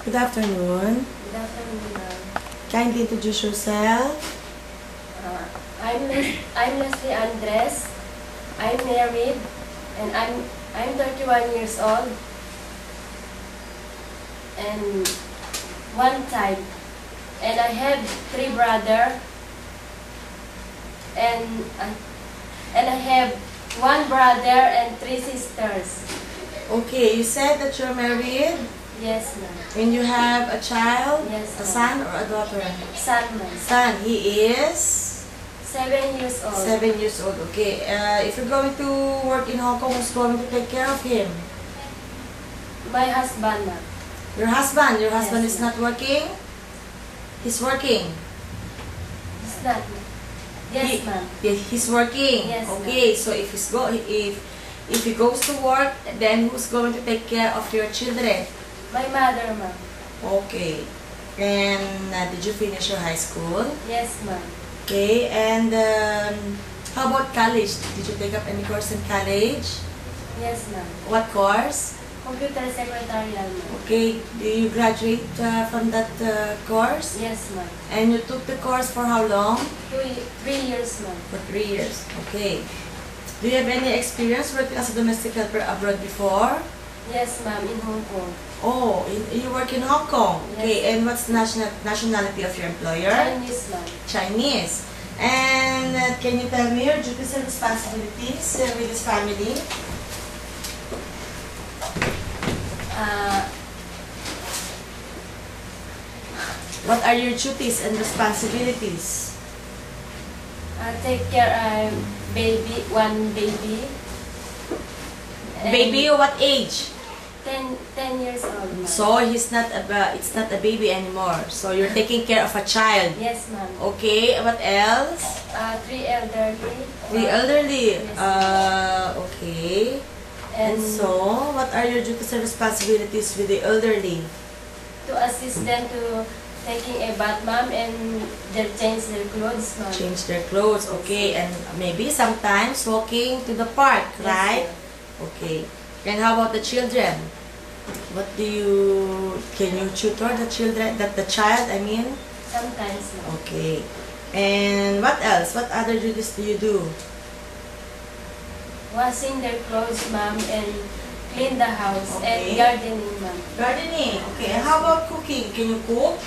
Good afternoon. Good afternoon, ma'am. Kindly introduce yourself. I'm Leslie Andres. I'm married, and I'm 31 years old, and one child, and I have 3 brothers, and I have 1 brother and 3 sisters. Okay, you said that you're married Yes, ma'am. and you have a child, Yes, a ma'am. son or a daughter? Son, ma'am. Son, he is 7 years old. 7 years old. Okay, if you're going to work in Hong Kong, who's going to take care of him? My husband, ma'am. Your husband. Your husband Yes, is ma'am. not working? He's working. It's not. Yes, ma'am. He's working. Yes, okay, so if if he goes to work, then who's going to take care of your children? My mother, ma'am. Okay. And did you finish your high school? Yes, ma'am. Okay. And how about college? Did you take up any course in college? Yes, ma'am. What course? Computer secretarial, ma'am. Okay. Do you graduate from that course? Yes, ma'am. And you took the course for how long? 3 years, ma'am. For 3 years. Okay. Do you have any experience working as a domestic helper abroad before? Yes, ma'am, in Hong Kong. Oh, you work in Hong Kong. Okay, Yes. and what's the nationality of your employer? Chinese, ma'am. Chinese. And can you tell me your duties and responsibilities with this family? What are your duties and responsibilities? Take care of one baby. And Baby, what age? 10 years old, ma'am. So it's not a baby anymore. So you're taking care of a child. Yes, ma'am. Okay, what else? 3 elderly. The elderly. Yes. Okay. And so, what are your duties and responsibilities with the elderly? To assist them to taking a bath, ma'am, and they change their clothes, ma'am. Change their clothes, okay, and maybe sometimes walking to the park, Yes, right? ma'am. Okay. And how about the children? Can you tutor the children, the child, I mean? Sometimes, ma'am. Okay. And what else? What other duties do you do? Washing their clothes, ma'am, and clean the house, Okay. and gardening, ma'am. Gardening, okay. And how about cooking? Can you cook?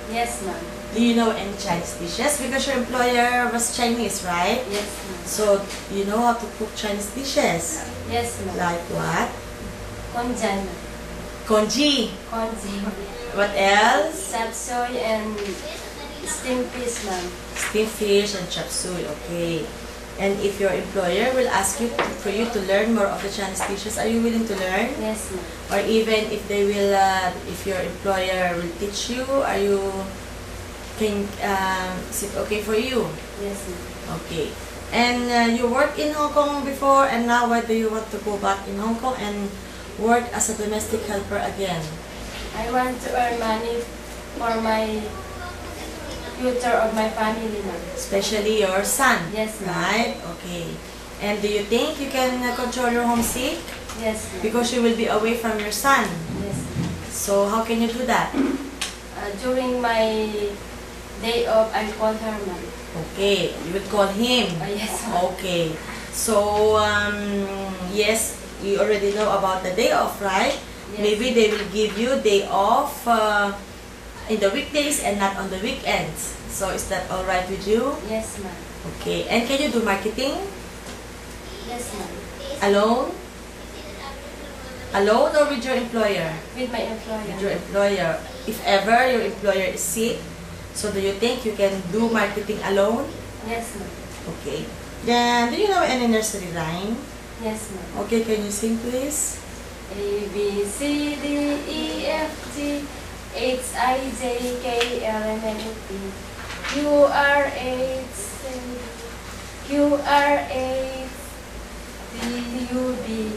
Yes, ma'am. Do you know any Chinese dishes? Because your employer was Chinese, right? Yes, ma'am. So, you know how to cook Chinese dishes? Yes, ma'am. Like what? Konjan. Congee. Konji. What else? Chop suey and steamed fish, ma'am. Steamed fish and chop suey, okay. And if your employer will ask you for you to learn more of the Chinese dishes, are you willing to learn? Yes, ma'am. Or even if they will, if your employer will teach you, is it okay for you? Yes, ma'am. Okay. And you worked in Hong Kong before, and now why do you want to go back in Hong Kong and work as a domestic helper again? I want to earn money for my future of my family, ma'am. Especially your son. Yes, ma'am. Right? Okay. And do you think you can control your homesick? Yes, ma'am. Because you will be away from your son. Yes, ma'am. So how can you do that? During my day off, I call her, ma'am. Okay. You will call him. Yes, ma'am. Okay. So, yes, you already know about the day off, right? Yes. Maybe they will give you day off in the weekdays and not on the weekends. So is that all right with you? Yes, ma'am. Okay. And can you do marketing Yes, ma'am. alone? Alone or with your employer? With my employer. With your employer. If ever your employer is sick, so do you think you can do marketing alone? Yes, ma'am. Okay. Then, do you know any nursery rhyme? Yes, ma'am. Okay, can you sing please? A, B, C, D, E, F, G, H, I, J, K, L, M, N, O, P, Q, R, S, Q, R, S, T, U, V,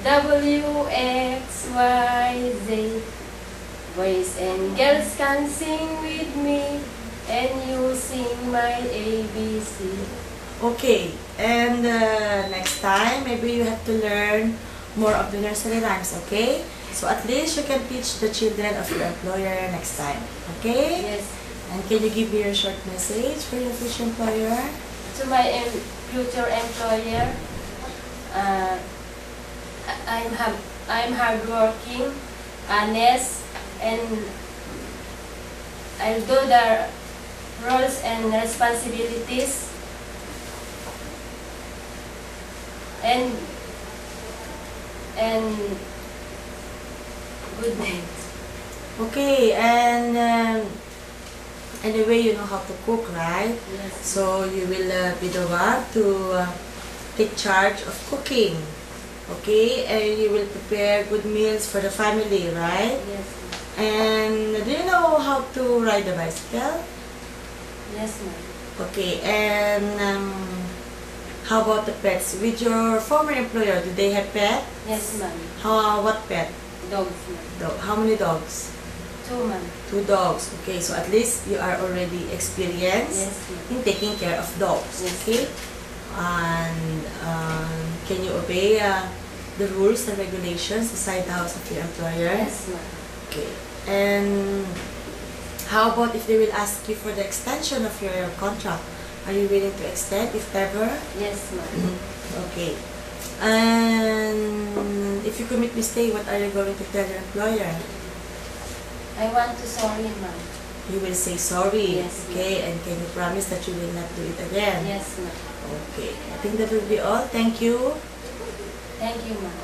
W, X, Y, Z. Boys and girls can sing with me, and you sing my ABC. Okay, and next time maybe you have to learn more of the nursery rhymes, okay? So at least you can teach the children of your employer next time, okay? Yes. And can you give me your short message for your future employer? To my future employer, I'm hardworking, honest, and I'll do the roles and responsibilities, and good night. Okay, and anyway, you know how to cook, right? Yes. So you will be the one to take charge of cooking, okay? And you will prepare good meals for the family, right? Yes. And do you know how to ride a bicycle? Yes, ma'am. Okay, and how about the pets? With your former employer, did they have pet? Yes, ma'am. What pet? Dogs, ma'am. How many dogs? 2, ma'am. 2 dogs. Okay, so at least you are already experienced Yes, ma'am. in taking care of dogs. Yes. Okay, and can you obey the rules and regulations inside the house of your employer? Yes, ma'am. Okay, and how about if they will ask you for the extension of your contract? Are you willing to extend if ever? Yes, ma'am. Okay. And if you commit mistake, what are you going to tell your employer? I want to sorry, ma'am. You will say sorry. Yes, Okay, and can you promise that you will not do it again? Yes, ma'am. Okay. I think that will be all. Thank you. Thank you, ma'am.